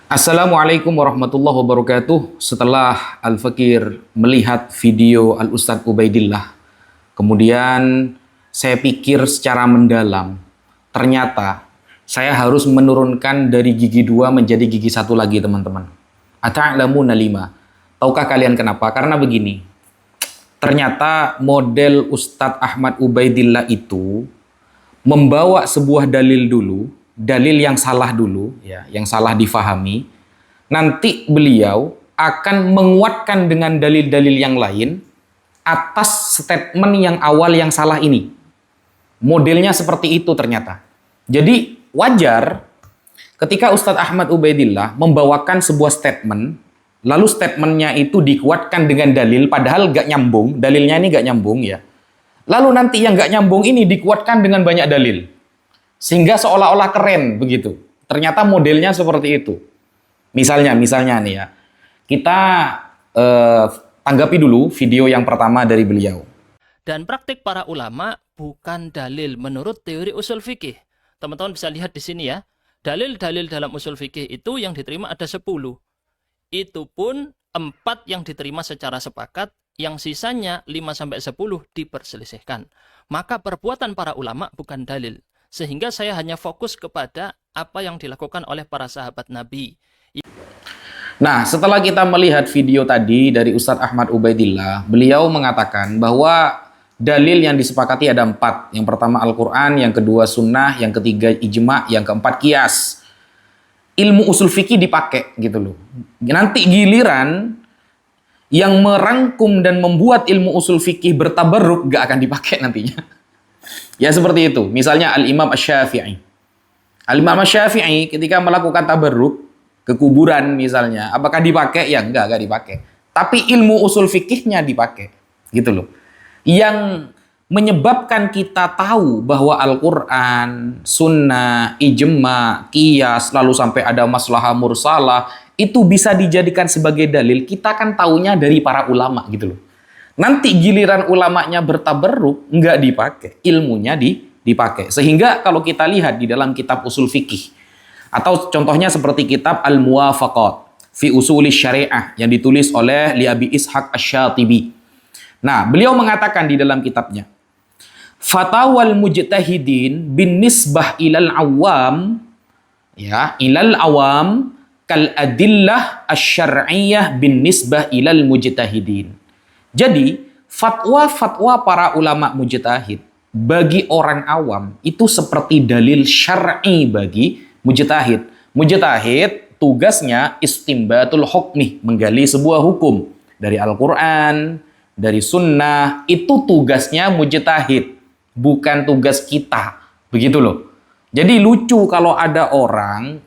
Assalamualaikum warahmatullahi wabarakatuh. Setelah Al-Fakir melihat video Al-Ustadz Ubaidillah, kemudian saya pikir secara mendalam, ternyata saya harus menurunkan dari gigi 2 menjadi gigi 1 lagi, teman-teman. Ata'lamuna lima. Tahukah kalian kenapa? Karena begini, ternyata model Ustadz Ahmad Ubaidillah itu membawa sebuah dalil dulu, dalil yang salah dulu, ya, yang salah difahami. Nanti beliau akan menguatkan dengan dalil-dalil yang lain atas statement yang awal yang salah ini. Modelnya seperti itu ternyata. Jadi wajar ketika Ustadz Ahmad Ubaidillah membawakan sebuah statement, lalu statementnya itu dikuatkan dengan dalil, padahal gak nyambung, dalilnya ini gak nyambung ya. Lalu nanti yang gak nyambung ini dikuatkan dengan banyak dalil. Sehingga seolah-olah keren begitu. Ternyata modelnya seperti itu. Misalnya nih ya. Kita tanggapi dulu video yang pertama dari beliau. Dan praktik para ulama bukan dalil menurut teori usul fikih. Teman-teman bisa lihat di sini ya. Dalil-dalil dalam usul fikih itu yang diterima ada 10. Itu pun 4 yang diterima secara sepakat, yang sisanya 5-10 diperselisihkan. Maka perbuatan para ulama bukan dalil. Sehingga saya hanya fokus kepada apa yang dilakukan oleh para sahabat Nabi. Nah, setelah kita melihat video tadi dari Ustadz Ahmad Ubaidillah, beliau mengatakan bahwa dalil yang disepakati ada 4. Yang pertama Al-Quran, yang kedua Sunnah, yang ketiga Ijma', yang keempat Qiyas. Ilmu usul fikih dipakai gitu loh. Nanti giliran yang merangkum dan membuat ilmu usul fikih bertabarruk gak akan dipakai nantinya. Ya seperti itu. Misalnya Al-Imam Asy-Syafi'i. Al-Imam Asy-Syafi'i ketika melakukan tabarruk ke kuburan misalnya, apakah dipakai? Ya enggak dipakai. Tapi ilmu usul fikihnya dipakai. Gitu loh. Yang menyebabkan kita tahu bahwa Al-Quran, Sunnah, Ijma', Qiyas, lalu sampai ada maslahah mursalah, itu bisa dijadikan sebagai dalil, kita kan taunya dari para ulama gitu loh. Nanti giliran ulamanya bertabarruk, nggak dipakai, ilmunya dipakai. Sehingga kalau kita lihat di dalam kitab usul fikih, atau contohnya seperti kitab Al-Muwafaqat fi Usuli Syariah yang ditulis oleh Li Abi Ishaq Asy-Syatibi. Nah, beliau mengatakan di dalam kitabnya, Fatawal mujtahidin bin nisbah ilal awam, ya, ilal awam kal adillah asy-syar'iyyah bin nisbah ilal mujtahidin. Jadi, fatwa-fatwa para ulama mujtahid bagi orang awam itu seperti dalil syar'i bagi mujtahid. Mujtahid tugasnya istimbatul hukmi, menggali sebuah hukum dari Al-Qur'an, dari sunnah, itu tugasnya mujtahid, bukan tugas kita. Begitu loh. Jadi lucu kalau ada orang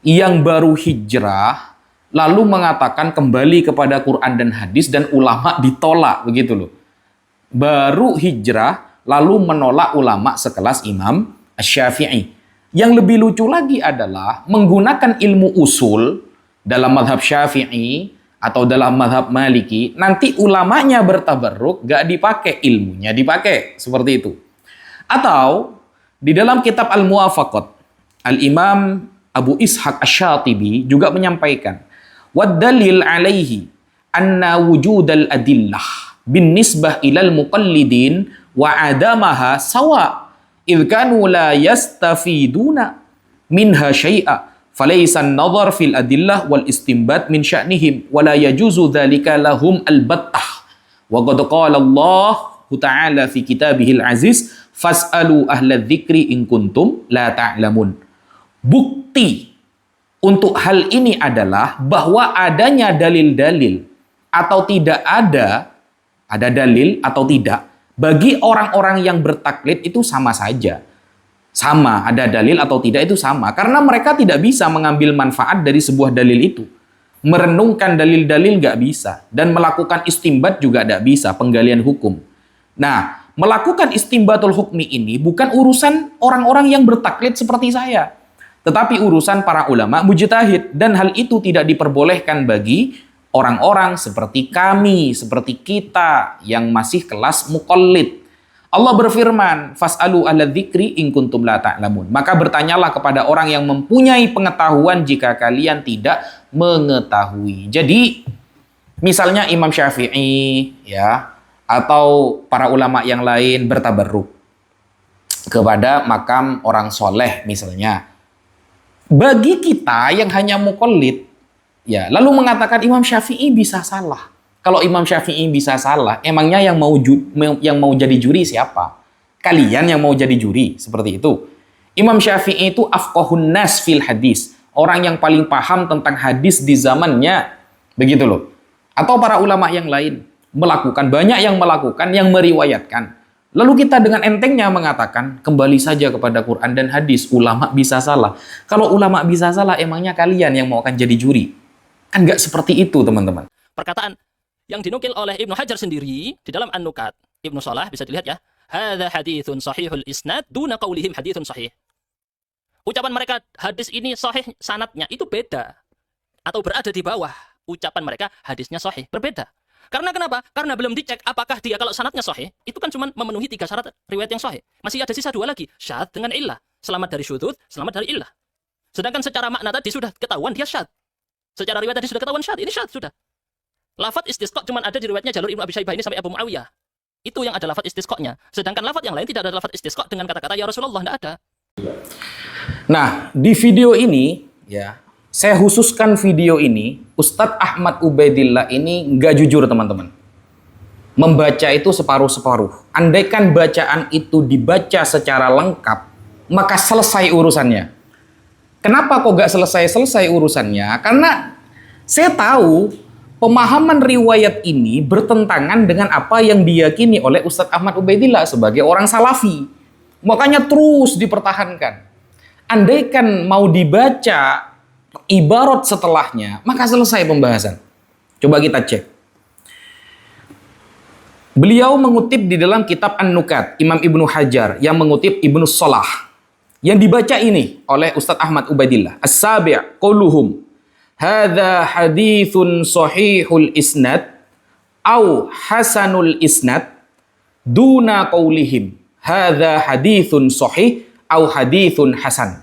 yang baru hijrah lalu mengatakan kembali kepada Quran dan hadis dan ulama ditolak, begitu loh. Baru hijrah lalu menolak ulama sekelas Imam Asy-Syafi'i. Yang lebih lucu lagi adalah menggunakan ilmu usul dalam mazhab Syafi'i atau dalam mazhab Maliki, nanti ulamanya bertabarruk, gak dipakai, ilmunya dipakai, seperti itu. Atau di dalam kitab Al-Muwafaqat, Al-Imam Abu Ishaq Asy-Syatibi juga menyampaikan, wad dalil alaihi anna wujudal adillah bin nisbah ilal muqallidin wa adamaha sawa idh kanu la yastafiduna minha syai'a falaysa an-nadhar fil adillah wal istinbat min sya'nihim wa la yajuzu dzalika lahum al-battah wa qad qala Allah ta'ala fi kitabihil aziz fas'alu ahla dzikri in kuntum la ta'lamun. Bukti untuk hal ini adalah bahwa adanya dalil-dalil atau tidak ada dalil atau tidak, bagi orang-orang yang bertaklid itu sama saja. Sama, ada dalil atau tidak itu sama. Karena mereka tidak bisa mengambil manfaat dari sebuah dalil itu. Merenungkan dalil-dalil nggak bisa. Dan melakukan istimbat juga nggak bisa, penggalian hukum. Nah, melakukan istimbatul hukmi ini bukan urusan orang-orang yang bertaklid seperti saya, tetapi urusan para ulama mujtahid, dan hal itu tidak diperbolehkan bagi orang-orang seperti kami, seperti kita yang masih kelas muqallid. Allah berfirman, "Fas'alu ahla dzikri in kuntum la ta'lamun." Maka bertanyalah kepada orang yang mempunyai pengetahuan jika kalian tidak mengetahui. Jadi, misalnya Imam Syafi'i ya, atau para ulama yang lain bertabarruk kepada makam orang soleh misalnya. Bagi kita yang hanya muqallid, ya, lalu mengatakan Imam Syafi'i bisa salah. Kalau Imam Syafi'i bisa salah, emangnya yang mau jadi juri siapa? Kalian yang mau jadi juri, seperti itu. Imam Syafi'i itu afqahun nas fil hadis, orang yang paling paham tentang hadis di zamannya, begitu loh. Atau para ulama yang lain melakukan, banyak yang melakukan, yang meriwayatkan. Lalu kita dengan entengnya mengatakan, kembali saja kepada Quran dan hadis, ulama bisa salah. Kalau ulama bisa salah, emangnya kalian yang mau akan jadi juri? Kan nggak seperti itu, teman-teman. Perkataan yang dinukil oleh Ibnu Hajar sendiri di dalam An-Nukat. Ibnu Shalah bisa dilihat ya. Hadza haditsun sahihul isnad duna qaulihim haditsun sahih. Ucapan mereka hadis ini sahih sanadnya itu beda atau berada di bawah ucapan mereka hadisnya sahih, berbeda. Karena kenapa? Karena belum dicek apakah dia kalau sanadnya sahih, itu kan cuma memenuhi 3 syarat riwayat yang sahih. Masih ada sisa 2 lagi, syadz dengan illah. Selamat dari syudzuz, selamat dari illah. Sedangkan secara makna tadi sudah ketahuan dia syadz. Secara riwayat tadi sudah ketahuan syadz, ini syadz sudah. Lafaz istisqa cuma ada di riwayatnya jalur Ibnu Abi Syaibah ini sampai Abu Muawiyah. Itu yang ada lafaz istisqa-nya. Sedangkan lafaz yang lain tidak ada lafaz istisqa dengan kata-kata ya Rasulullah, tidak ada. Nah, di video ini ya, saya khususkan video ini, Ustadz Ahmad Ubaidillah ini nggak jujur, teman-teman. Membaca itu separuh-separuh. Andaikan bacaan itu dibaca secara lengkap, maka selesai urusannya. Kenapa kok nggak selesai urusannya? Karena saya tahu pemahaman riwayat ini bertentangan dengan apa yang diyakini oleh Ustadz Ahmad Ubaidillah sebagai orang salafi. Makanya terus dipertahankan. Andaikan mau dibaca ibarat setelahnya, maka selesai pembahasan. Coba kita cek. Beliau mengutip di dalam kitab An-Nukat, Imam Ibnu Hajar, yang mengutip Ibnu Shalah. Yang dibaca ini oleh Ustadz Ahmad Ubaidillah. As-sabi' qauluhum. Hadza hadithun sahihul isnad au hasanul isnad duna qaulihim. Hadza hadithun sahih au hadithun hasan.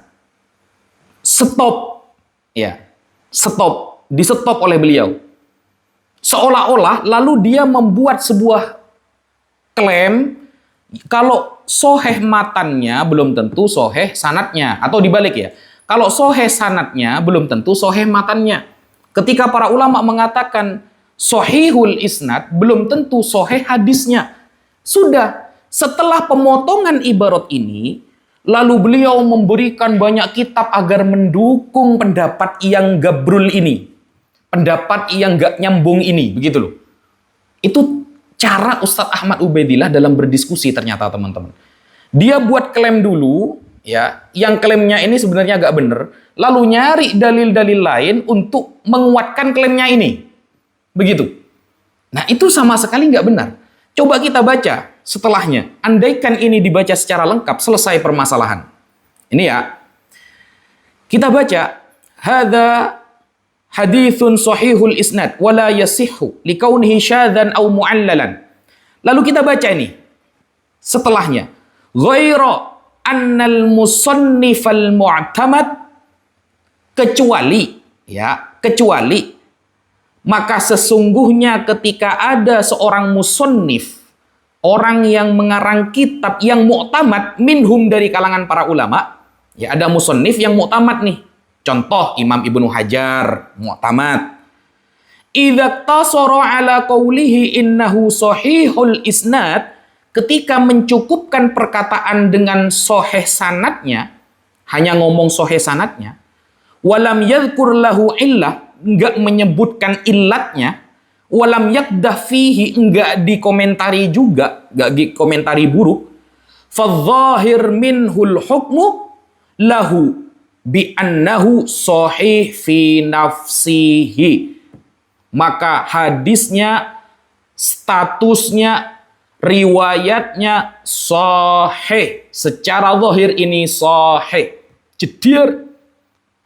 Stop. Ya, stop, di-stop oleh beliau. Seolah-olah lalu dia membuat sebuah klaim kalau soheh matannya belum tentu soheh sanatnya, atau dibalik ya. Kalau soheh sanatnya belum tentu soheh matannya. Ketika para ulama mengatakan sohihul isnad belum tentu soheh hadisnya. Sudah, setelah pemotongan ibarat ini, lalu beliau memberikan banyak kitab agar mendukung pendapat yang gabrul ini. Pendapat yang gak nyambung ini. Begitu loh. Itu cara Ustadz Ahmad Ubaidillah dalam berdiskusi ternyata, teman-teman. Dia buat klaim dulu, ya, yang klaimnya ini sebenarnya gak bener. Lalu nyari dalil-dalil lain untuk menguatkan klaimnya ini. Begitu. Nah, itu sama sekali gak benar. Coba kita baca setelahnya. Andaikan ini dibaca secara lengkap, selesai permasalahan. Ini ya. Kita baca. Hadza hadithun sahihul isnad wala yasihhu likaunihi syadzan aw mu'allalan. Lalu kita baca ini. Setelahnya. Ghaira annal musannifal mu'tamad, kecuali maka sesungguhnya ketika ada seorang musannif, orang yang mengarang kitab yang mu'tamad minhum dari kalangan para ulama, ya ada musannif yang mu'tamad nih. Contoh Imam Ibnu Hajar, mu'tamad. Idza tasara ala qawlihi innahu sahihul isnad, ketika mencukupkan perkataan dengan sahih sanadnya, hanya ngomong sahih sanadnya, walam yadhkur lahu illah, enggak menyebutkan illatnya, walam yakdah fihi, enggak dikomentari juga, enggak dikomentari buruk, fadh-dhahir minhul hukmu lahu bi annahu sahih fi nafsihi. Maka hadisnya, statusnya, riwayatnya sahih. Secara zahir ini sahih. Jedir.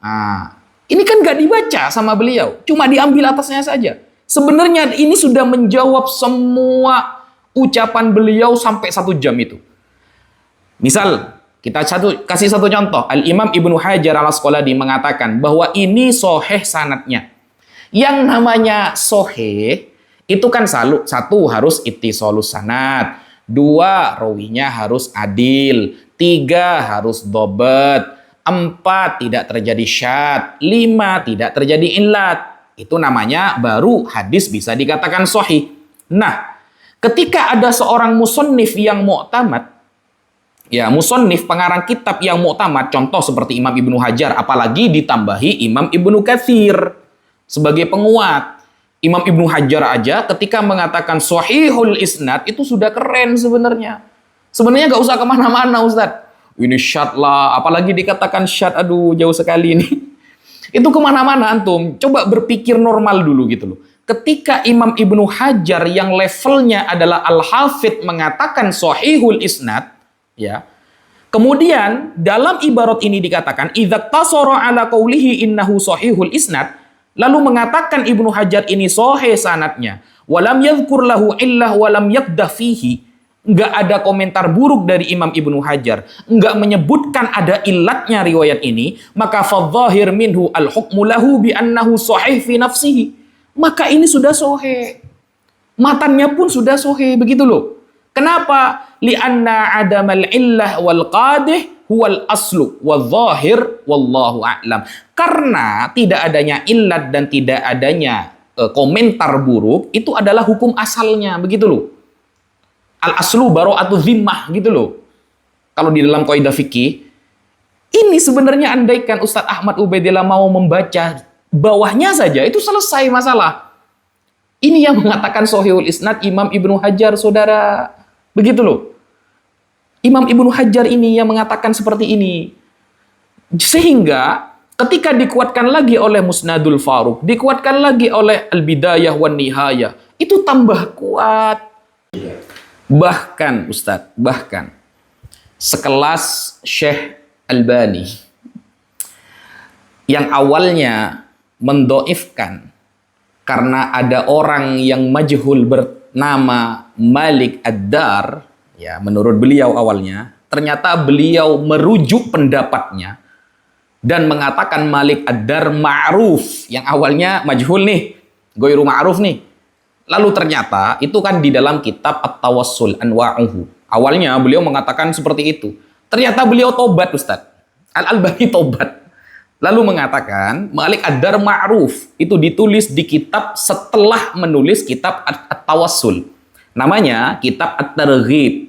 Nah, ini kan gak dibaca sama beliau. Cuma diambil atasnya saja. Sebenarnya ini sudah menjawab semua ucapan beliau sampai 1 jam itu. Misal, kita kasih satu contoh. Al-Imam Ibnu Hajar al-Asqalani mengatakan bahwa ini sahih sanadnya. Yang namanya sahih itu kan satu harus ittisalus sanad, 2 rawinya harus adil, 3 harus dhabat, 4 tidak terjadi syadz, 5 tidak terjadi illat. Itu namanya baru hadis bisa dikatakan sahih. Nah, ketika ada seorang musannif yang mu'tamad, ya, musannif pengarang kitab yang mu'tamad, contoh seperti Imam Ibnu Hajar, apalagi ditambahi Imam Ibnu Katsir sebagai penguat. Imam Ibnu Hajar aja ketika mengatakan sahihul isnad itu sudah keren sebenarnya. Sebenarnya nggak usah kemana-mana Ustadz. Ini syad lah, apalagi dikatakan syad, aduh jauh sekali ini. Itu kemana-mana antum. Coba berpikir normal dulu gitu loh. Ketika Imam Ibnu Hajar yang levelnya adalah Al-Hafidh mengatakan sahihul isnad, ya. Kemudian dalam ibarat ini dikatakan idza tasara ala qaulihi innahu sahihul isnad, lalu mengatakan Ibnu Hajar ini sahih sanadnya, walam yadhkur lahu illah walam yaqdah fihi. Enggak ada komentar buruk dari Imam Ibnu Hajar, enggak menyebutkan ada illatnya riwayat ini, maka fadh-dhahir minhu al-hukmu lahu bi annahu sahih fi nafsihi. Maka ini sudah sahih. Matannya pun sudah sahih, begitu loh. Kenapa? Lianna adamal illah wal qadih huwal aslu wal zahir wallahu a'lam. Karena tidak adanya illat dan tidak adanya komentar buruk itu adalah hukum asalnya, begitu loh. Al aslu bara'atu zimmah, gitu loh. Kalau di dalam kaidah fikih, ini sebenarnya andaikan Ustadz Ahmad Ubaidillah mau membaca bawahnya saja itu selesai masalah. Ini yang mengatakan sahihul isnad Imam Ibnu Hajar, saudara. Begitu loh. Imam Ibnu Hajar ini yang mengatakan seperti ini. Sehingga ketika dikuatkan lagi oleh Musnadul Faruq, dikuatkan lagi oleh Al-Bidayah wan Nihayah, itu tambah kuat. Bahkan Ustadz, bahkan sekelas Syekh Albani yang awalnya mendoifkan karena ada orang yang majhul bernama Malik Ad-Dar, ya menurut beliau awalnya, ternyata beliau merujuk pendapatnya dan mengatakan Malik Ad-Dar ma'ruf, yang awalnya majhul nih, ghairu ma'ruf nih. Lalu ternyata itu kan di dalam kitab At-Tawassul Anwa'uhu. Awalnya beliau mengatakan seperti itu. Ternyata beliau tobat Ustadz. Al-Albani tobat. Lalu mengatakan Malik Ad-Dar ma'ruf. Itu ditulis di kitab setelah menulis kitab At-Tawassul. Namanya kitab At-Targhib.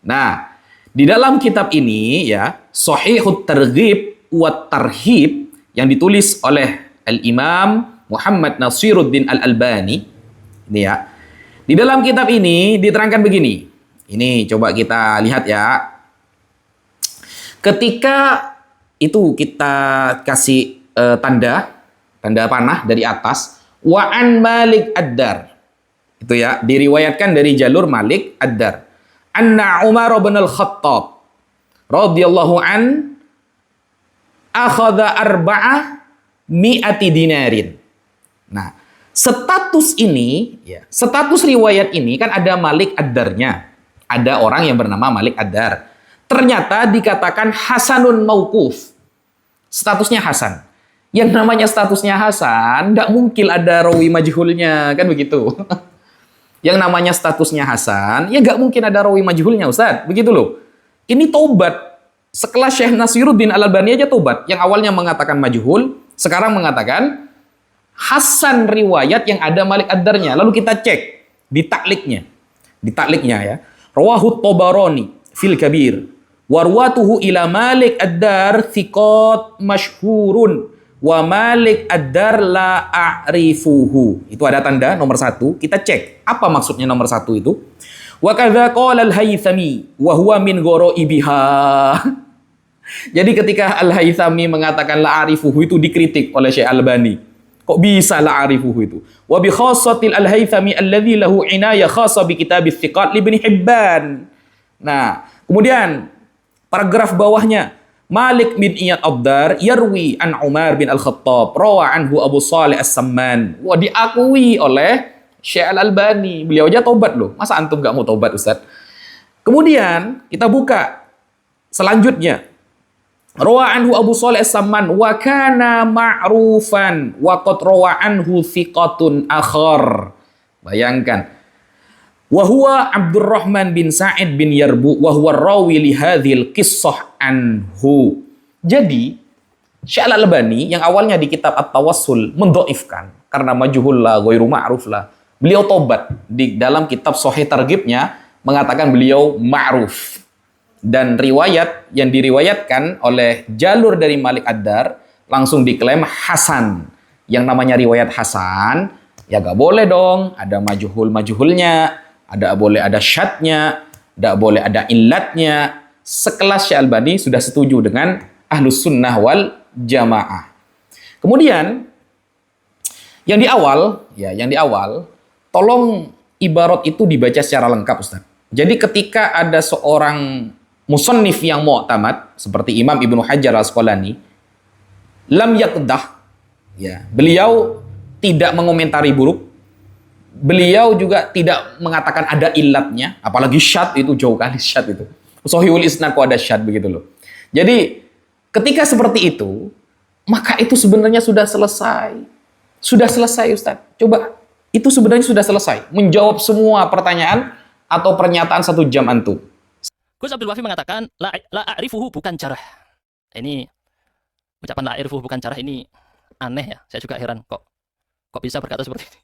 Nah, di dalam kitab ini ya, Shahihut Targhib wa Tarhib yang ditulis oleh Al-Imam Muhammad Nasiruddin Al-Albani. Ini ya. Di dalam kitab ini diterangkan begini. Ini coba kita lihat ya. Ketika itu kita kasih tanda panah dari atas, wa an Malik Ad-Dar. Itu ya, diriwayatkan dari jalur Malik Ad-Dar. Anna Umar bin Al-Khattab radhiyallahu an akhadha arba'ah mi'ati dinarin. Nah, status ini, ya, status riwayat ini kan ada Malik Ad-Darnya. Ada orang yang bernama Malik Ad-Dar. Ternyata dikatakan hasanun mauquf. Statusnya hasan. Yang namanya statusnya hasan, tidak mungkin ada rawi majhulnya, kan begitu. Yang namanya statusnya hasan, ya nggak mungkin ada rawi majhulnya, Ustaz. Begitu loh. Ini tobat. Sekelas Syekh Nasiruddin Al-Albani aja tobat. Yang awalnya mengatakan majhul, sekarang mengatakan hasan riwayat yang ada Malik Ad-Darnya. Lalu kita cek di takliknya. Di takliknya ya. Rawahu Tabarani fil Kabir. Warwatuhu ila Malik Ad-Dar thiqat masyhurun wa Malik Ad-Dar la a'rifuhu. Itu ada tanda nomor 1. Kita cek apa maksudnya nomor 1 itu. Wa kadza qala Al-Haythami wa huwa min ghoraibiha. Jadi ketika Al-Haythami mengatakan la a'rifuhu itu dikritik oleh Syekh Albani. Kok bisa la a'rifuhu itu? Wa bi khassatil Al-Haythami alladzi lahu inayah khassa bi kitabits thiqat li Ibnu Hibban. Nah, kemudian paragraf bawahnya Malik bin Iyad Ad-Dar yarwi an Umar bin Al-Khattab rawa anhu Abu Salih As-Samman. Wah, diakui oleh Syekh Al-Albani. Beliau aja tobat loh. Masa antum nggak mau tobat, Ustaz? Kemudian kita buka selanjutnya. Rawa anhu Abu Shalih As-Samman wa kana ma'rufan wa qad rawa anhu thiqatun akhar. Bayangkan. Wa huwa Abdurrahman bin Sa'id bin Yarbu wa huwa rawi li hadhil qissah anhu. Jadi Syekh Al-Albani yang awalnya di kitab At-Tawassul mendhaifkan karena majhul lah, ghairu ma'ruf lah. Beliau tobat di dalam kitab Sahih Targhibnya mengatakan beliau ma'ruf. Dan riwayat yang diriwayatkan oleh jalur dari Malik Ad-Dar langsung diklaim hasan. Yang namanya riwayat hasan, ya gak boleh dong ada majhul-majhulnya, boleh ada syadnya, gak boleh ada illatnya. Sekelas Syekh Albani sudah setuju dengan Ahlus Sunnah wal Jamaah. Kemudian yang di awal, tolong ibarat itu dibaca secara lengkap, Ustaz. Jadi ketika ada seorang musannif yang mu'tamad seperti Imam Ibnu Hajar Al-Asqalani, lam yaqdah, ya, beliau tidak mengomentari buruk, beliau juga tidak mengatakan ada illatnya, apalagi syad itu jauh kali syad itu. Sahihul isnad kok ada syad begitu loh. Jadi ketika seperti itu, maka itu sebenarnya sudah selesai. Sudah selesai, Ustaz. Coba, itu sebenarnya sudah selesai. Menjawab semua pertanyaan atau pernyataan 1 jam antum. Gus Abdul Wafi mengatakan la a'rifuhu bukan jarah. Ini ucapan la a'rifuhu bukan jarah ini aneh ya. Saya juga heran kok bisa berkata seperti ini.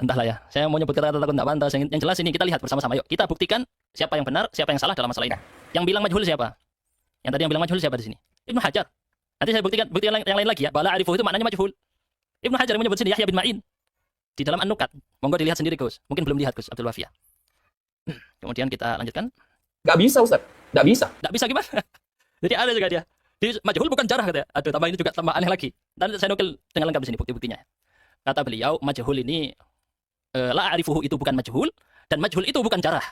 Entahlah ya. Saya mau nyebut kata-kata takut tidak pantas. Yang jelas ini kita lihat bersama-sama. Yuk, kita buktikan siapa yang benar, siapa yang salah dalam masalah ini. Yang bilang majhul siapa? Yang tadi yang bilang majhul siapa di sini? Ibnu Hajar. Nanti saya buktikan yang lain lagi ya. Bahwa la a'rifuhu itu maknanya majhul. Ibnu Hajar menyebut sini Yahya bin Ma'in di dalam An-Nukat. Monggo dilihat sendiri, Gus. Mungkin belum lihat, Gus Abdul Wafi ya. Kemudian kita lanjutkan. Gak bisa, Ustaz. Gak bisa. Gak bisa gimana? Jadi ada juga dia. Di majhul bukan jarah katanya. Aduh, tambah ini juga tambah aneh lagi. Dan saya nukil dengan lengkap di sini bukti-buktinya. Kata beliau, majhul ini la a'rifuhu itu bukan majhul dan majhul itu bukan jarah.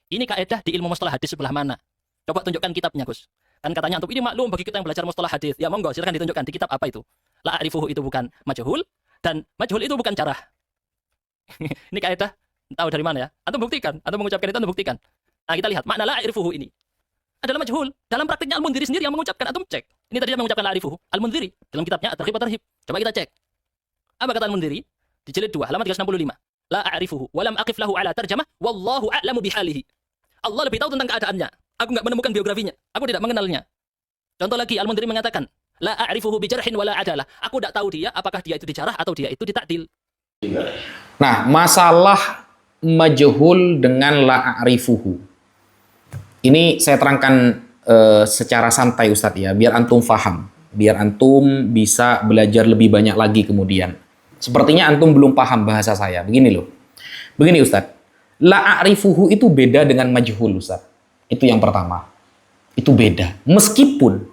Ini kaidah di ilmu mustalah hadis sebelah mana? Coba tunjukkan kitabnya, Gus. Kan katanya untuk ini maklum bagi kita yang belajar mustalah hadis. Ya monggo, silakan ditunjukkan di kitab apa itu. La a'rifuhu itu bukan majhul dan majhul itu bukan jarah. Ini kaidah tahu dari mana ya? Antum buktikan, atau mengucapkan itu antum buktikan. Nah, kita lihat makna la a'rifuhu ini adalah majhul. Dalam praktiknya Al-Mundhiri sendiri yang mengucapkan, antum cek. Ini tadi dia mengucapkan la a'rifuhu. Al-Mundhiri dalam kitabnya At-Targhib wa Tarhib. Coba kita cek. Apa kata Al-Mundhiri? Di jilid 2 halaman 365. La a'rifuhu wa lam aqif lahu ala tarjamah wallahu a'lamu bihalihi. Allah lebih tahu tentang keadaannya. Aku enggak menemukan biografinya. Aku tidak mengenalnya. Contoh lagi Al-Mundhiri mengatakan, la a'rifuhu bi jarhin wala adalah. Aku tidak tahu dia apakah dia itu dijarah atau dia itu ditakdil. Nah, masalah majhul dengan la a'rifuhu. Ini saya terangkan secara santai, Ustadz ya, biar antum faham, biar antum bisa belajar lebih banyak lagi kemudian. Sepertinya antum belum paham bahasa saya. Begini loh. Begini, Ustadz. La a'rifuhu itu beda dengan majhul, Ustadz. Itu yang pertama. Itu beda. Meskipun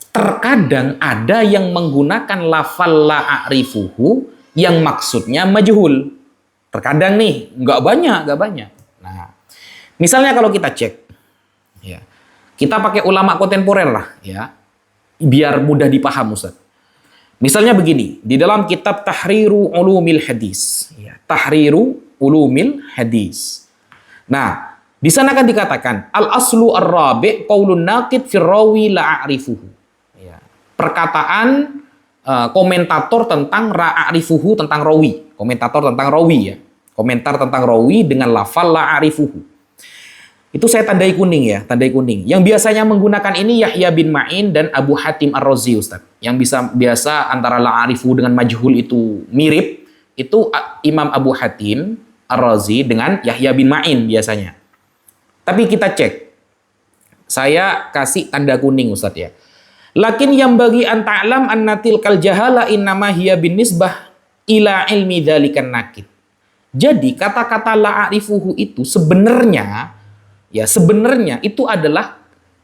terkadang ada yang menggunakan lafal la a'rifuhu yang maksudnya majhul. Terkadang nih, nggak banyak. Nah, misalnya kalau kita cek, ya, kita pakai ulama kontemporer lah, ya, biar mudah dipaham, Ustaz. Misalnya begini, di dalam kitab Tahriru Ulumil Hadis, ya, Tahriru Ulumil Hadis. Nah, di sana kan dikatakan al-aslu ar-rabi' qaulun naqid fi rawi la a'rifuhu. Ya, perkataan komentator tentang ra'arifuhu, tentang rawi. Komentator tentang rawi ya. Komentar tentang rawi dengan lafal la'arifuhu. Itu saya tandai kuning ya, tandai kuning. Yang biasanya menggunakan ini Yahya bin Ma'in dan Abu Hatim Ar-Razi, Ustaz. Yang biasa antara la'arifuhu dengan majhul itu mirip, itu Imam Abu Hatim Ar-Razi dengan Yahya bin Ma'in biasanya. Tapi kita cek. Saya kasih tanda kuning, Ustaz ya. Lakin yang bagi anta'lam annatil kal jahala innama hiya bin nisbah ila ilmi dzalikan nakid. Jadi kata-kata la'arifuhu itu sebenarnya itu adalah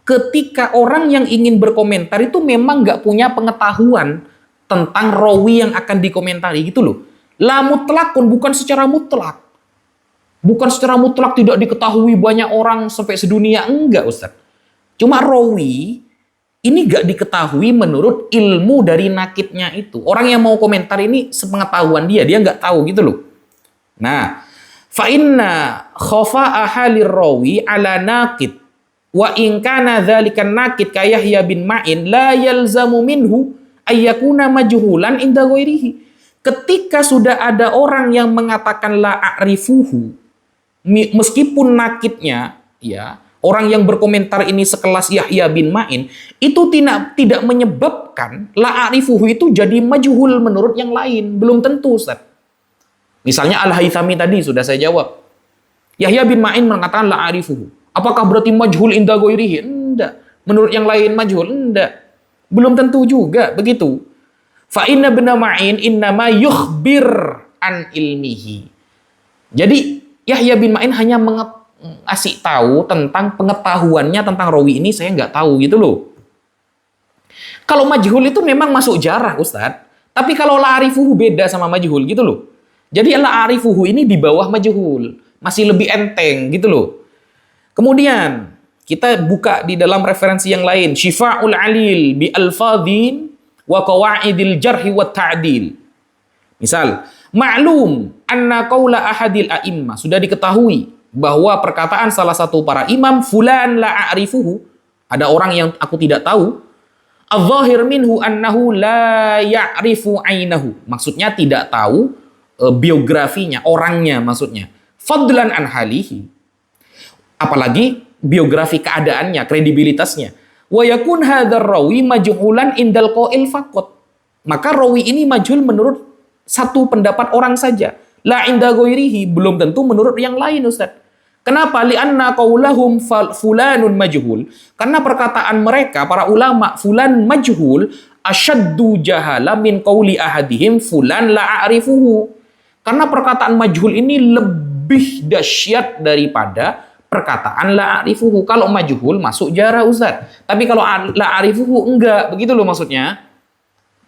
ketika orang yang ingin berkomentar itu memang nggak punya pengetahuan tentang rawi yang akan dikomentari gitu loh. La mutlakun, bukan secara mutlak. Bukan secara mutlak tidak diketahui banyak orang sampai sedunia, enggak, Ustaz. Cuma rawi ini gak diketahui menurut ilmu dari nakidnya itu. Orang yang mau komentar ini sepengetahuan dia nggak tahu gitu loh. Nah, fa inna khafa'a halir rawi ala naqid wa in kana dzalikan naqid ka Yahya bin Ma'in la yalzamu minhu ayyakuna majhulan inda ghairihi. Ketika sudah ada orang yang mengatakan la a'rifuhu, meskipun nakidnya, ya, orang yang berkomentar ini sekelas Yahya bin Ma'in, itu tidak menyebabkan la a'rifuhu itu jadi majhul menurut yang lain. Belum tentu, Ustaz. Misalnya Al-Haythami tadi sudah saya jawab. Yahya bin Ma'in mengatakan la a'rifuhu. Apakah berarti majhul inda ghairihi? Enggak. Menurut yang lain majhul? Enggak. Belum tentu juga begitu. Fa inna bin Ma'in innama yukhbir an ilmihi. Jadi Yahya bin Ma'in hanya ngasih tahu tentang pengetahuannya tentang rawi ini, saya nggak tahu gitu loh. Kalau majhul itu memang masuk jarah, Ustadz. Tapi kalau la'arifuhu beda sama majhul gitu loh. Jadi la'arifuhu ini di bawah majhul, masih lebih enteng gitu loh. Kemudian kita buka di dalam referensi yang lain, Syifa'ul Alil bi alfadhin wa qawaidil jarhi wa ta'dil. Misal, ma'lum anna qaula ahadil a'immah, sudah diketahui bahwa perkataan salah satu para imam, fulan la a'rifuhu, ada orang yang aku tidak tahu, adh-dhahir minhu annahu la ya'rifu ainahu, maksudnya tidak tahu biografinya, orangnya maksudnya, fadlan an halihi, apalagi biografi keadaannya, kredibilitasnya. Wa yakun hadzal rawi majhulan indal qail faqat. Maka rawi ini majhul menurut satu pendapat orang saja. La inda ghairihi, belum tentu menurut yang lain, Ustaz. Kenapa? Li'anna qaulahum fulanun majhul. Karena perkataan mereka para ulama fulan majhul asyaddu jahala min qauli ahadihim fulan la a'rifuhu. Karena perkataan majhul ini lebih dahsyat daripada perkataan la a'rifuhu. Kalau majhul masuk jarah, Ustaz. Tapi kalau la a'rifuhu enggak, begitu loh maksudnya.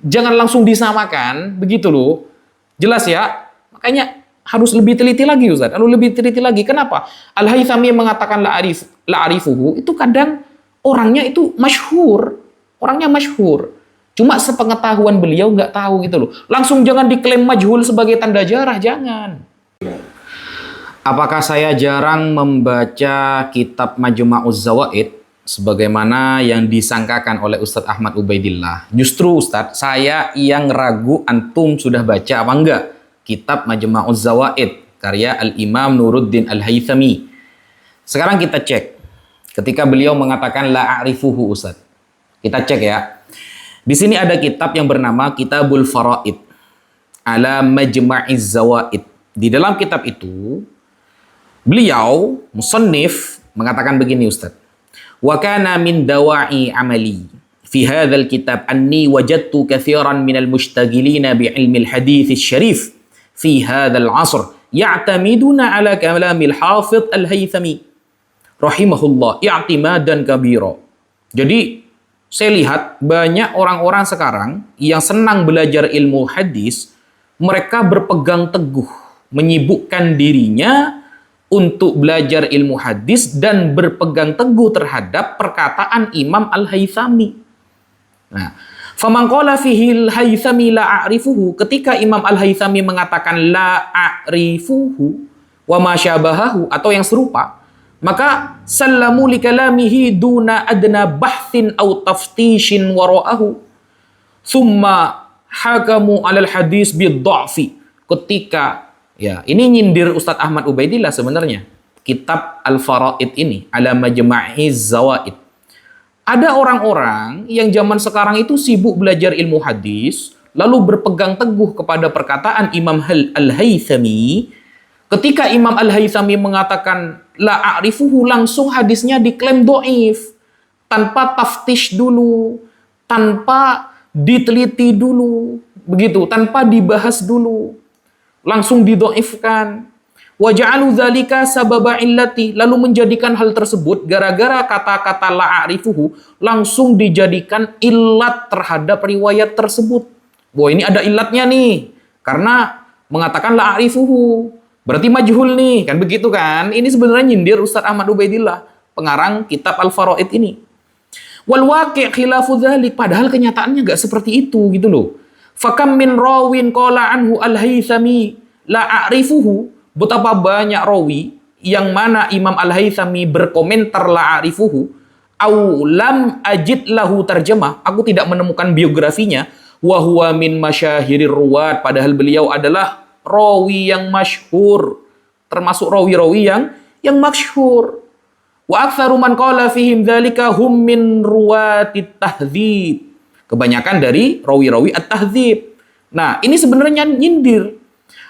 Jangan langsung disamakan, begitu loh. Jelas ya? Makanya harus lebih teliti lagi, Ustaz. Harus lebih teliti lagi. Kenapa? Al-Haythami mengatakan la a'rifuhu itu kadang orangnya itu masyhur. Orangnya masyhur. Cuma sepengetahuan beliau enggak tahu gitu loh. Langsung jangan diklaim majhul sebagai tanda jarah, jangan. Apakah saya jarang membaca kitab Majma'uz Zawaid sebagaimana yang disangkakan oleh Ustadz Ahmad Ubaidillah? Justru Ustadz, saya yang ragu antum sudah baca apa enggak kitab Majma'uz Zawaid karya Al-Imam Nuruddin Al-Haythami. Sekarang kita cek ketika beliau mengatakan la a'rifuhu, Ustadz. Kita cek ya. Di sini ada kitab yang bernama Kitabul Faraid ala Majma'iz Zawaid. Di dalam kitab itu beliau, musannif, mengatakan begini, Ustaz. Wa kana min dawa'i amali fi hadzal kitab anni wajadtu katsiran minal mushtaghilina bi ilmil hadits syarif fi hadzal 'asr ya'tamiduna ala kalamil hafidh al-Haythami rahimahullah i'timadan kabira. Jadi saya lihat banyak orang-orang sekarang yang senang belajar ilmu hadis, mereka berpegang teguh, menyibukkan dirinya untuk belajar ilmu hadis dan berpegang teguh terhadap perkataan Imam Al-Haythami. Nah, faman qala fihi Al-Haythami la a'rifuhu, ketika Imam Al-Haythami mengatakan la a'rifuhu wa ma syabahahu atau yang serupa, maka sallamu li kalamihi duna adna bahthin aw taftishin wara'ahu thumma hakamu 'alal hadis bid-dha'fi. Ketika, ya, ini nyindir Ustadz Ahmad Ubaidillah sebenarnya. Kitab Al-Faraid ini, ala Majma'iz Zawaid. Ada orang-orang yang zaman sekarang itu sibuk belajar ilmu hadis, lalu berpegang teguh kepada perkataan Imam Al-Haythami. Ketika Imam Al-Haythami mengatakan la a'rifuhu, langsung hadisnya diklaim do'if. Tanpa taftish dulu, tanpa diteliti dulu, begitu, tanpa dibahas dulu. Langsung didoifkan. Wa ja'alu dzalika sababa illati, lalu menjadikan hal tersebut gara-gara kata-kata la a'rifuhu langsung dijadikan illat terhadap riwayat tersebut. Wah, ini ada illatnya nih. Karena mengatakan la a'rifuhu, berarti majhul nih, kan begitu kan? Ini sebenarnya nyindir Ustadz Ahmad Ubaidillah, pengarang kitab Al-Faraid ini. Wal waqi' khilafu dzalik, padahal kenyataannya enggak seperti itu gitu loh. Fakam min rawin qala anhu Al-Haythami la a'rifuhu betapa banyak rawi yang mana Imam Al-Haythami berkomentar la'arifuhu au lam ajid lahu tarjamah, aku tidak menemukan biografinya, wa huwa min masyahirir ruwat, padahal beliau adalah rawi yang masyhur, termasuk rawi-rawi yang masyhur. Wa aktsaru man qala fihim dzalika hum min ruwatit tahdzib. Kebanyakan dari rawi-rawi at-tahdzib. Nah, ini sebenarnya nyindir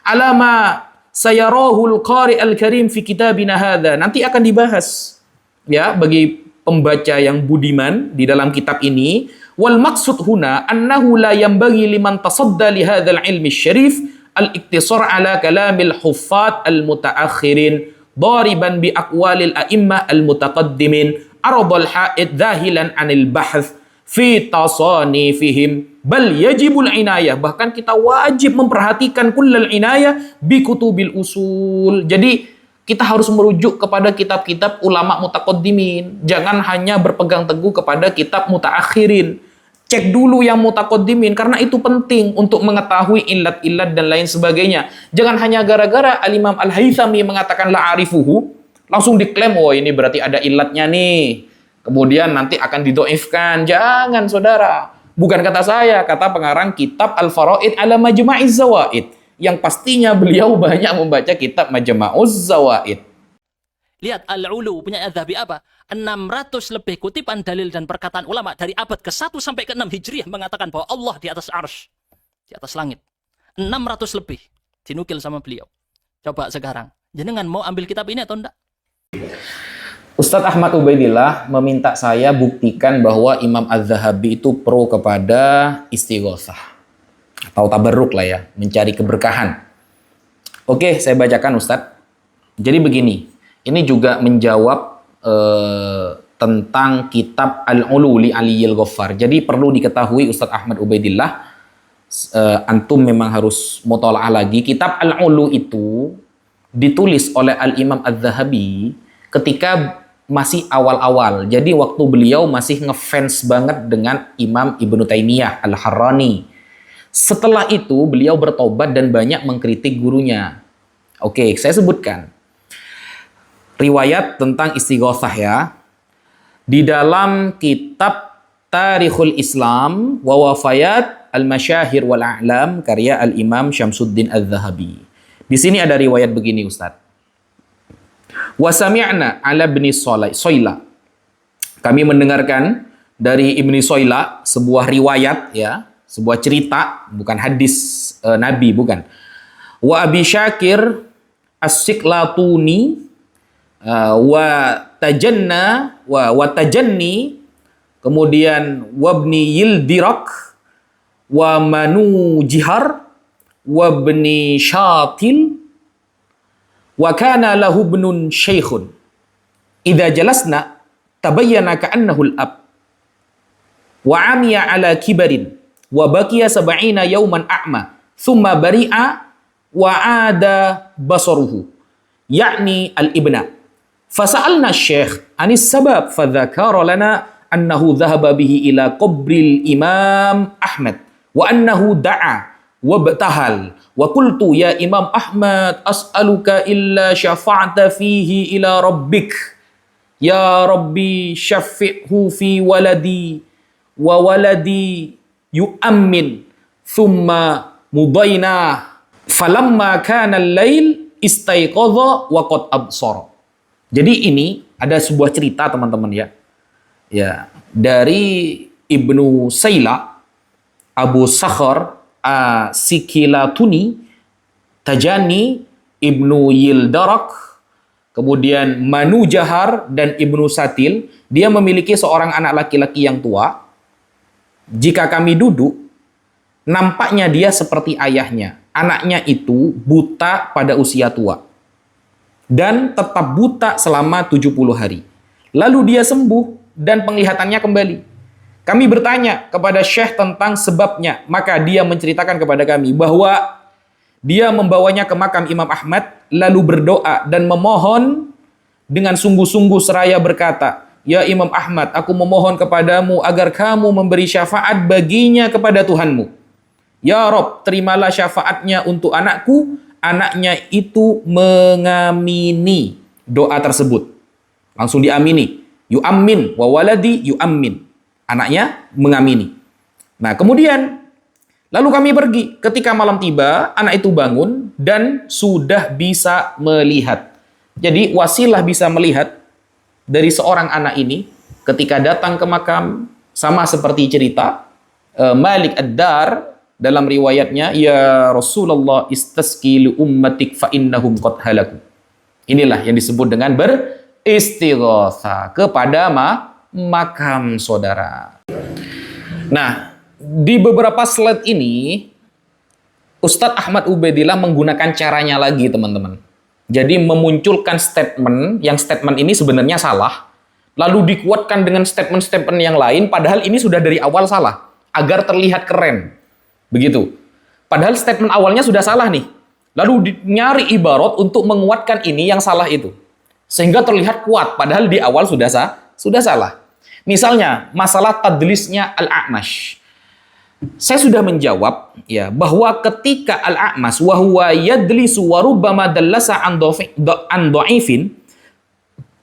alama sayarahul qari al-karim fi kitabina hadza. Nanti akan dibahas ya bagi pembaca yang budiman di dalam kitab ini. Wal maksud huna annahu la yanbaghi liman tasadda li hadzal ilmi syarif al-iktisar ala kalamil huffaz al-mutaakhirin dariban bi aqwalil a'immah al-mutaqaddimin aradul ha'id dhahilan anil bahth fi tasanifihim bal yajibul inayah, bahkan kita wajib memperhatikan kullal inayah bi kutubil usul. Jadi kita harus merujuk kepada kitab-kitab ulama mutaqaddimin. Jangan hanya berpegang teguh kepada kitab mutaakhirin. Cek dulu yang mutaqaddimin, karena itu penting untuk mengetahui illat-illat dan lain sebagainya. Jangan hanya gara-gara Al-Imam Al-Haythami mengatakan la'arifuhu, langsung diklaim, oh ini berarti ada illatnya nih. Kemudian nanti akan didoifkan. Jangan, saudara. Bukan kata saya, kata pengarang kitab Al-Faraid ala Majma'iz Zawaid, yang pastinya beliau banyak membaca kitab Majma'uz Zawaid. Lihat Al-Ulu punya Adz-Dzahabi apa? 600 lebih kutipan dalil dan perkataan ulama dari abad ke-1 sampai ke-6 Hijriah mengatakan bahwa Allah di atas arsy, di atas langit. 600 lebih dinukil sama beliau. Coba sekarang, jenengan mau ambil kitab ini atau enggak? Ustadz Ahmad Ubaidillah meminta saya buktikan bahwa Imam Az-Zahabi itu pro kepada istighosah atau tabarruk lah ya, mencari keberkahan. Oke, saya bacakan Ustadz. Jadi begini, ini juga menjawab tentang kitab Al-Ulu li Aliyil Ghaffar. Jadi perlu diketahui Ustadz Ahmad Ubaidillah, antum memang harus mutola'ah lagi. Kitab Al-Ulu itu ditulis oleh Al-Imam Az-Zahabi ketika masih awal-awal. Jadi waktu beliau masih ngefans banget dengan Imam Ibnu Taimiyah Al-Harrani. Setelah itu beliau bertobat dan banyak mengkritik gurunya. Oke, saya sebutkan riwayat tentang istighosah ya. Di dalam kitab Tarikhul Islam wa Wafayat Al-Masyahir wal A'lam karya Al-Imam Syamsuddin Az-Zahabi. Di sini ada riwayat begini Ustaz. Wa sami'na ala ibni Soyla. Kami mendengarkan dari Ibni Soyla sebuah riwayat ya, sebuah cerita, bukan hadis Nabi, bukan. Wa Abi Syakir As-Siklatuni wa tajanni, kemudian wabni Yildirak wa Manu Jihar wabni Syatil wa kana lahu ibnun syekhun idza jalasna tabayyana ka'annahu al-ab wa amiya ala kibarin wa baqiya sab'ina yawman a'ma thumma bari'a wa ada basaruhu yakni al-ibna fasa'alna syekh anis sabab fadzakara lana annahu dhahaba bihi ila qabril imam Ahmad wa annahu da'a wa batahal wa qultu ya Imam Ahmad as'aluka illa syafa'ta fihi ila rabbik ya rabbi syafi'hu fi waladi wa waladi yu'ammin thumma mudaina falamma kana al-lail istaiqadha wa qad absara. Jadi ini ada sebuah cerita teman-teman ya. Ya, dari Ibnu Sayla, Abu Sakhar Sikilatuni, Tajani, Ibnu Yildarak, kemudian Manu Jahar dan Ibnu Satil. Dia memiliki seorang anak laki-laki yang tua. Jika kami duduk, nampaknya dia seperti ayahnya. Anaknya itu buta pada usia tua dan tetap buta selama 70 hari. Lalu dia sembuh dan penglihatannya kembali. Kami bertanya kepada Syekh tentang sebabnya, maka dia menceritakan kepada kami bahwa dia membawanya ke makam Imam Ahmad, lalu berdoa dan memohon dengan sungguh-sungguh seraya berkata, "Ya Imam Ahmad, aku memohon kepadamu agar kamu memberi syafaat baginya kepada Tuhanmu. Ya Rob, terimalah syafaatnya untuk anakku anaknya itu mengamini doa tersebut. Langsung diamini. Yu'ammin wa waladi yu'ammin. Anaknya mengamini. Nah, kemudian lalu kami pergi. Ketika malam tiba, anak itu bangun dan sudah bisa melihat. Jadi wasilah bisa melihat dari seorang anak ini ketika datang ke makam, sama seperti cerita Malik Ad-Dar dalam riwayatnya, ya Rasulullah istasqi li ummatik fa innahum qad halaku. Inilah yang disebut dengan beristighatsah kepada makam saudara. Nah, di beberapa slide ini Ustadz Ahmad Ubaidillah menggunakan caranya lagi, teman-teman. Jadi memunculkan statement yang statement ini sebenarnya salah, lalu dikuatkan dengan statement-statement yang lain, padahal ini sudah dari awal salah, agar terlihat keren. Begitu. Padahal statement awalnya sudah salah nih. Lalu nyari ibarat untuk menguatkan ini yang salah itu. Sehingga terlihat kuat, padahal di awal sudah salah. Misalnya, masalah tadlisnya Al-A'mash. Saya sudah menjawab ya bahwa ketika Al-A'mash wa huwa yadlisu wa rubbama dallasa an dha'ifin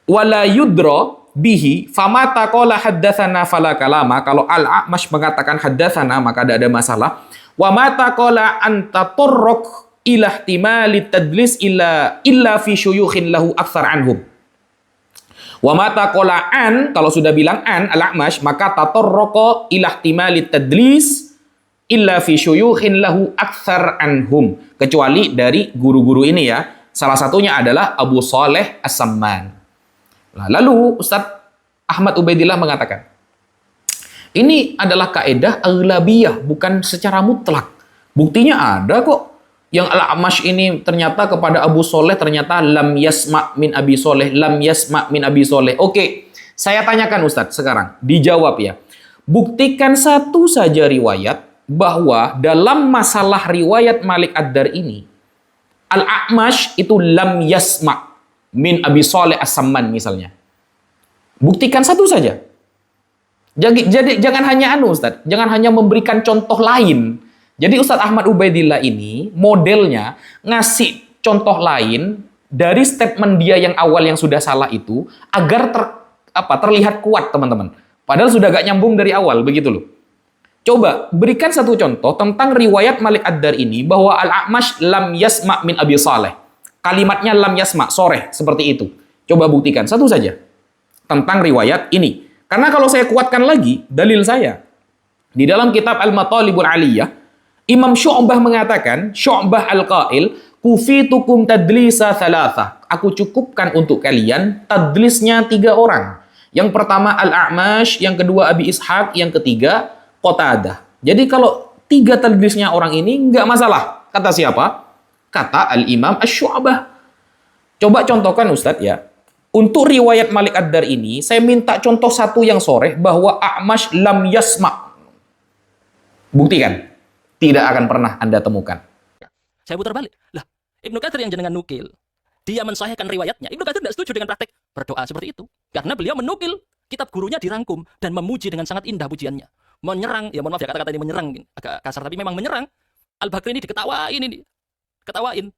wala yudra bihi famata qala haddatsana fala kalama. Kalau Al-A'mash mengatakan haddatsana maka tidak ada masalah. Wa mata qala anta turruk ila ihtimali tadlis illa fi syuyukhin lahu aktsar anhum. Wa mata qala an, kalau sudah bilang an Al-A'mash maka tatarraqa ila ihtimali tadlis illa fi syuyukhin lahu aktsar anhum, kecuali dari guru-guru ini ya. Salah satunya adalah Abu Saleh As-Samman. Lalu Ustadz Ahmad Ubaidillah mengatakan, ini adalah kaedah aghlabiyah, bukan secara mutlak. Buktinya ada kok. Yang Al-A'mash ini ternyata kepada Abu Soleh ternyata lam yasma' min Abi Soleh, lam yasma' min Abi Soleh. Oke, saya tanyakan Ustadz sekarang, dijawab ya. Buktikan satu saja riwayat bahwa dalam masalah riwayat Malik Ad-Dar ini, Al-A'mash itu lam yasma' min Abi Soleh As-Samman misalnya. Buktikan satu saja. Jadi jangan hanya Ustadz, jangan hanya memberikan contoh lain. Jadi Ustadz Ahmad Ubaidillah ini modelnya ngasih contoh lain dari statement dia yang awal yang sudah salah itu agar terlihat kuat, teman-teman. Padahal sudah gak nyambung dari awal, begitu loh. Coba berikan satu contoh tentang riwayat Malik Ad-Dar ini bahwa Al-A'mash lam yasma' min Abi Saleh. Kalimatnya lam yasma', soreh, seperti itu. Coba buktikan satu saja tentang riwayat ini. Karena kalau saya kuatkan lagi dalil saya di dalam kitab Al-Matalibul Aliyah, Imam Syu'bah mengatakan, Syu'bah al-Qail, kufitukum tadlisa thalatha. Aku cukupkan untuk kalian tadlisnya 3 orang. Yang pertama Al-A'mash, yang kedua Abi Ishaq, yang ketiga Qatadah. Jadi kalau 3 tadlisnya orang ini nggak masalah. Kata siapa? Kata Al-Imam Asy-Syu'bah. Coba contohkan Ustadz ya. Untuk riwayat Malik Ad-Dar ini, saya minta contoh satu yang soreh bahwa A'mash lam yasma'. Buktikan. Tidak akan pernah Anda temukan. Saya putar balik. Lah, Ibnu Katsir yang jenengan nukil, dia mensahihkan riwayatnya. Ibnu Katsir tidak setuju dengan praktek berdoa seperti itu. Karena beliau menukil kitab gurunya dirangkum dan memuji dengan sangat indah pujiannya. Menyerang, ya mohon maaf ya kata-kata ini menyerang, agak kasar tapi memang menyerang. Al-Bakri ini diketawain ini. Ketawain.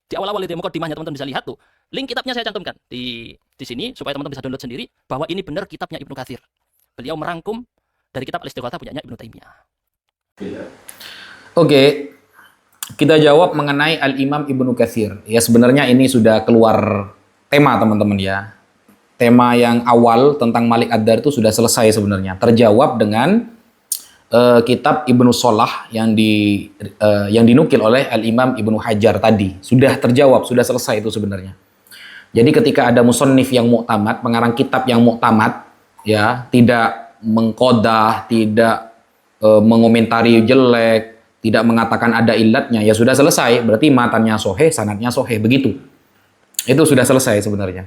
Di awal-awal itu mukadimahnya teman-teman bisa lihat tuh. Link kitabnya saya cantumkan di sini supaya teman-teman bisa download sendiri bahwa ini benar kitabnya Ibnu Katsir. Beliau merangkum dari kitab Al-Istighatsah punyanya Ibnu Taimiyah. Oke, kita jawab mengenai Al-Imam Ibnu Katsir. Ya sebenarnya ini sudah keluar tema teman-teman ya. Tema yang awal tentang Malik Ad-Dar itu sudah selesai sebenarnya. Terjawab dengan kitab Ibnu Shalah yang dinukil oleh Al-Imam Ibnu Hajar tadi. Sudah terjawab, sudah selesai itu sebenarnya. Jadi ketika ada musannif yang mu'tamad, pengarang kitab yang mu'tamad, ya tidak mengkodah, tidak mengomentari jelek, tidak mengatakan ada ilatnya, ya sudah selesai. Berarti matanya soheh, sanadnya soheh, begitu. Itu sudah selesai sebenarnya.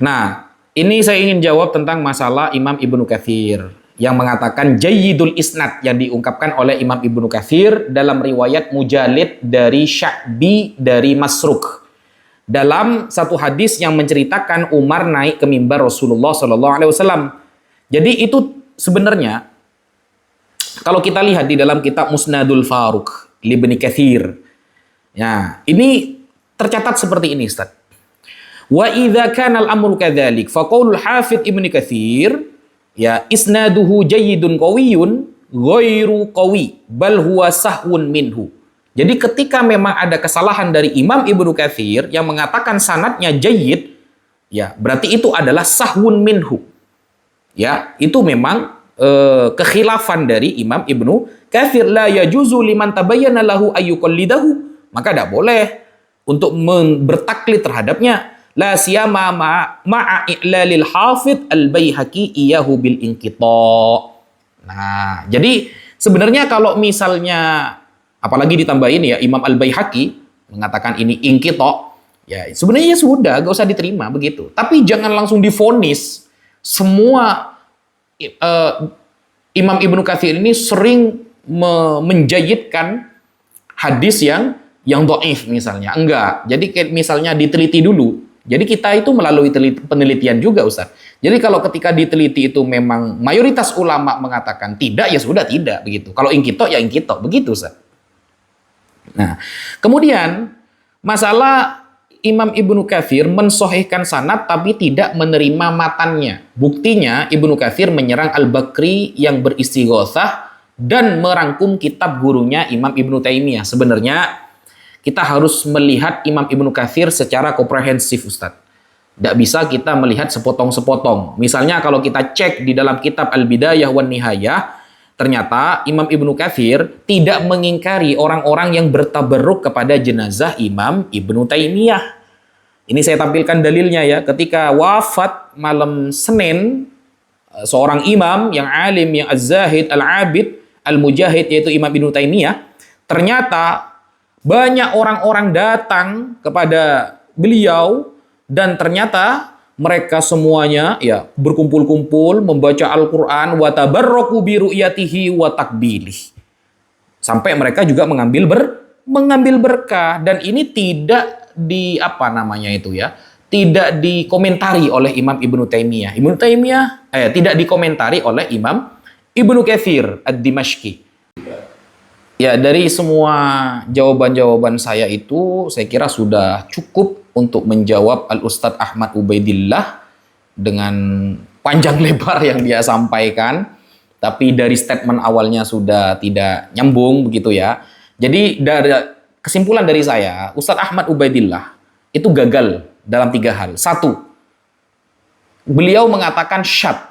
Nah, ini saya ingin jawab tentang masalah Imam Ibnu Katsir yang mengatakan jayyidul isnad yang diungkapkan oleh Imam Ibnu Katsir dalam riwayat Mujalid dari Sya'bi dari Masruk. Dalam satu hadis yang menceritakan Umar naik ke mimbar Rasulullah SAW. Jadi itu sebenarnya kalau kita lihat di dalam kitab Musnadul Faruq Ibnu Katsir. Ya, ini tercatat seperti ini, Ustaz. Wa idza kana al-amru kadzalik fa qaulul Hafidz Ibnu Katsir ya isnaduhu jayyidun qawiyyun ghairu qawi bal huwa sahwun minhu. Jadi ketika memang ada kesalahan dari Imam Ibnu Katsir yang mengatakan sanadnya jayyid, ya berarti itu adalah sahwun minhu. Ya, itu memang kekhilafan dari Imam Ibnu Katsir. La yajuzu liman tabayyana lahu ayyuqallidahu, maka tidak boleh untuk bertaklid terhadapnya. La siyama ma'a i'lalil Hafidz al-Baihaqi iyahu bil inqita'. Nah, jadi sebenarnya kalau misalnya apalagi ditambahin ya Imam Al-Baihaqi mengatakan ini inqita', ya sebenarnya sudah gak usah diterima begitu. Tapi jangan langsung divonis semua Imam Ibnu Katsir ini sering menjayidkan hadis yang dhaif misalnya. Enggak. Jadi kayak misalnya diteliti dulu. Jadi kita itu melalui penelitian juga, Ustaz. Jadi kalau ketika diteliti itu memang mayoritas ulama mengatakan tidak, ya sudah tidak begitu. Kalau ingkito ya ingkito, begitu, Ustaz. Nah, kemudian masalah Imam Ibnu Katsir mensohihkan sanad tapi tidak menerima matannya. Buktinya Ibnu Katsir menyerang Al-Bakri yang beristighotsah dan merangkum kitab gurunya Imam Ibnu Taimiyah. Sebenarnya kita harus melihat Imam Ibnu Katsir secara komprehensif, Ustadz. Tidak bisa kita melihat sepotong-sepotong. Misalnya kalau kita cek di dalam kitab Al-Bidayah wan Nihayah, ternyata Imam Ibnu Katsir tidak mengingkari orang-orang yang bertabarruk kepada jenazah Imam Ibnu Taimiyah. Ini saya tampilkan dalilnya ya. Ketika wafat malam Senin, seorang imam yang alim, yang az-zahid, al-abid, al-mujahid, yaitu Imam Ibnu Taimiyah, ternyata banyak orang-orang datang kepada beliau dan ternyata mereka semuanya ya berkumpul-kumpul membaca Al-Qur'an wa tabarraku bi ru'yatihi wa takbilih. Sampai mereka juga mengambil berkah, dan ini tidak tidak dikomentari oleh Imam Ibnu Taimiyah. Tidak dikomentari oleh Imam Ibnu Katsir ad-Dimashqi. Ya, dari semua jawaban-jawaban saya itu, saya kira sudah cukup untuk menjawab Al-Ustadz Ahmad Ubaidillah dengan panjang lebar yang dia sampaikan. Tapi dari statement awalnya sudah tidak nyambung begitu ya. Jadi dari kesimpulan dari saya, Ustadz Ahmad Ubaidillah itu gagal dalam 3 hal. 1, beliau mengatakan syadz.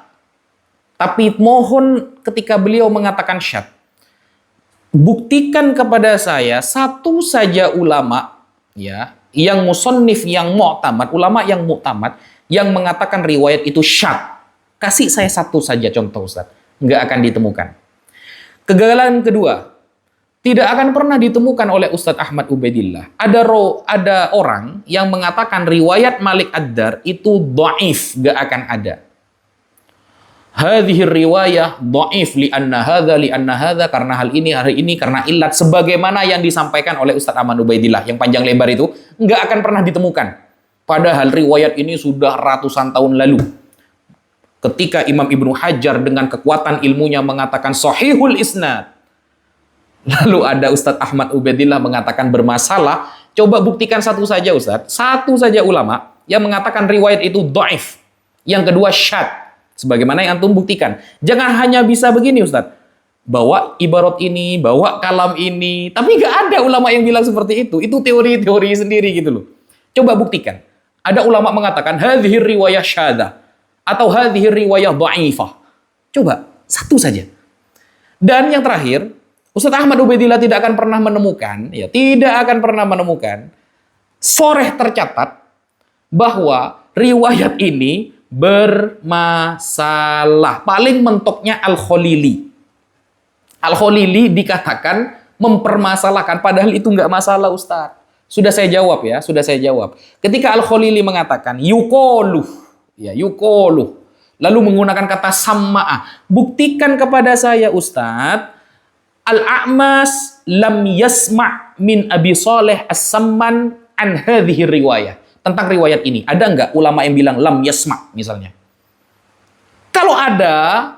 Tapi mohon ketika beliau mengatakan syadz, buktikan kepada saya satu saja ulama ya yang musannif, yang mu'tamad, ulama yang mu'tamad yang mengatakan riwayat itu syadz. Kasih saya satu saja contoh, Ustaz. Nggak akan ditemukan. Kegagalan kedua, tidak akan pernah ditemukan oleh Ustadz Ahmad Ubaidillah. Ada orang yang mengatakan riwayat Malik Ad-Dar itu dhaif, nggak akan ada. Hadhihi riwayah dhaif li'anna hadza karena hal ini, hari ini, karena ilat, sebagaimana yang disampaikan oleh Ustadz Ahmad Ubaidillah yang panjang lebar itu nggak akan pernah ditemukan. Padahal riwayat ini sudah ratusan tahun lalu. Ketika Imam Ibnu Hajar dengan kekuatan ilmunya mengatakan sahihul isnad, lalu ada Ustadz Ahmad Ubaidillah mengatakan bermasalah. Coba buktikan satu saja, Ustadz, satu saja ulama yang mengatakan riwayat itu dhaif. Yang kedua syadz. Sebagaimana yang antum buktikan. Jangan hanya bisa begini, Ustadz. Bawa ibarat ini, bawa kalam ini. Tapi nggak ada ulama yang bilang seperti itu. Itu teori-teori sendiri gitu loh. Coba buktikan. Ada ulama mengatakan, hadhihi riwayah syadzah. Atau hadhihi riwayah dha'ifah. Coba, satu saja. Dan yang terakhir, Ustadz Ahmad Ubaidillah tidak akan pernah menemukan, soreh tercatat bahwa riwayat ini bermasalah. Paling mentoknya Al-Khalili. Al-Khalili dikatakan mempermasalahkan, padahal itu nggak masalah, Ustaz. Sudah saya jawab ya, Ketika Al-Khalili mengatakan yuqalu, lalu menggunakan kata sama'ah, buktikan kepada saya, Ustaz, Al-A'mas lam yasma' min Abi Saleh As-Samman an hadhihi riwayah. Tentang riwayat ini, ada nggak ulama yang bilang lam yasma' misalnya? Kalau ada,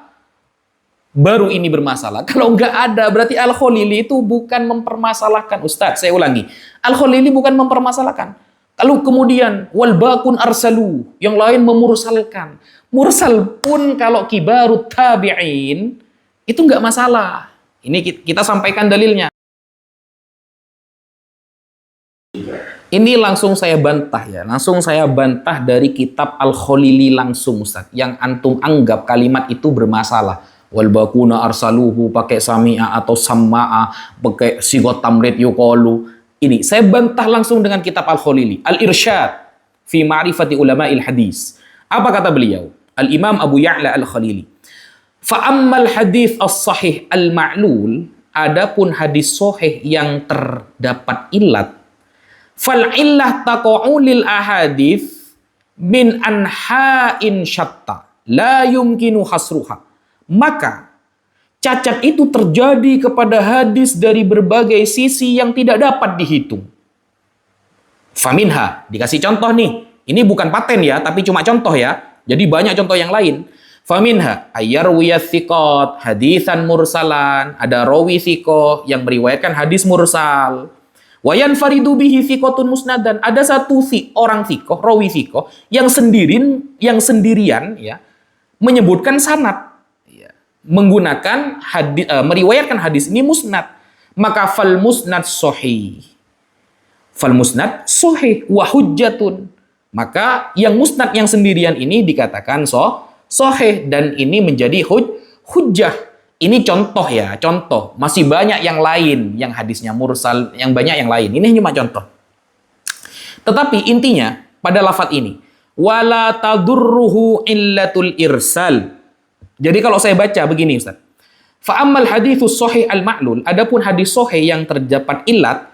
baru ini bermasalah. Kalau nggak ada, berarti Al-Khalili itu bukan mempermasalahkan. Ustadz, saya ulangi. Al-Khalili bukan mempermasalahkan. Kalau kemudian, wal bakun arsalu, yang lain memursalkan. Mursal pun kalau kibarut tabi'in, itu nggak masalah. Ini kita sampaikan dalilnya. Ini langsung saya bantah ya. Langsung saya bantah dari kitab Al-Khalili langsung, Ustaz. Yang antum anggap kalimat itu bermasalah. Wal bakuna arsaluhu pakai sami'a atau samma'a, pakai sigot tamrid yuqalu. Ini saya bantah langsung dengan kitab Al-Khalili, Al-Irsyad fi Ma'rifati Ulama'il Hadis. Apa kata beliau? Al-Imam Abu Ya'la Al-Khalili. Fa ammal hadis as-sahih al-ma'lul, adapun hadis sahih yang terdapat illat, fal illah taqa'u lil ahadits min anha'in syatta la yumkinu hasruha. Maka cacat itu terjadi kepada hadis dari berbagai sisi yang tidak dapat dihitung. Faminha, dikasih contoh nih. Ini bukan paten ya, tapi cuma contoh ya. Jadi banyak contoh yang lain. Faminha ayyarwiyats thiqat hadisan mursalan, ada rawi thiqah yang meriwayatkan hadis mursal. Wa yanfaridu bihi thiqatun musnadan, ada satu orang thiqah, rawi thiqah yang sendirian ya menyebutkan sanad menggunakan hadis, meriwayatkan hadis ini musnad, maka fal musnad sahih wa hujjatun, maka yang musnad yang sendirian ini dikatakan sahih dan ini menjadi hujjah. Ini contoh ya, contoh. Masih banyak yang lain yang hadisnya mursal, yang banyak yang lain. Ini cuma contoh. Tetapi intinya pada lafadz ini, wala tadurruhu illatul irsal. Jadi kalau saya baca begini, Ustaz. Fa ammal haditsus sahih al-ma'lul, adapun hadis sahih yang terdapat illat,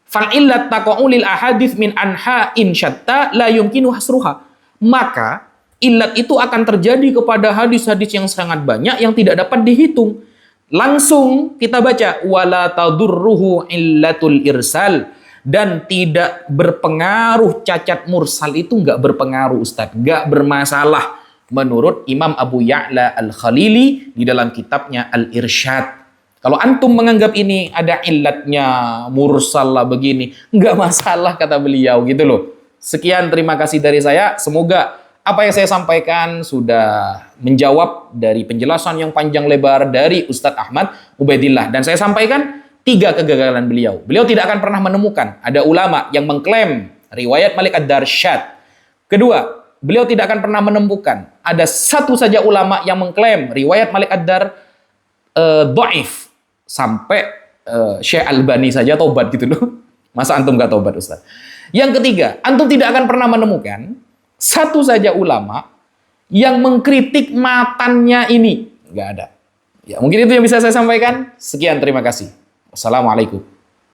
fal illat taqa'u lil ahadits min anha'in syatta la yumkinu hasruha. Maka illat itu akan terjadi kepada hadis-hadis yang sangat banyak yang tidak dapat dihitung. Langsung kita baca wala tadurruhu illatul irsal, dan tidak berpengaruh cacat mursal itu enggak berpengaruh, Ustaz, enggak bermasalah. Menurut Imam Abu Ya'la Al-Khalili di dalam kitabnya Al-Irsyad. Kalau antum menganggap ini ada illatnya, mursal lah begini, nggak masalah kata beliau gitu loh. Sekian, terima kasih dari saya. Semoga apa yang saya sampaikan sudah menjawab dari penjelasan yang panjang lebar dari Ustadz Ahmad Ubaidillah. Dan saya sampaikan 3 kegagalan beliau. Beliau tidak akan pernah menemukan ada ulama yang mengklaim riwayat Malik Ad-Darsyad. Kedua, beliau tidak akan pernah menemukan ada satu saja ulama yang mengklaim riwayat Malik Ad-Dar dhaif. Sampai Syekh Albani saja tobat gitu loh. Masa antum gak tobat, Ustaz? Yang ketiga, antum tidak akan pernah menemukan satu saja ulama yang mengkritik matannya ini. Nggak ada. Ya, mungkin itu yang bisa saya sampaikan. Sekian, terima kasih. Wassalamualaikum.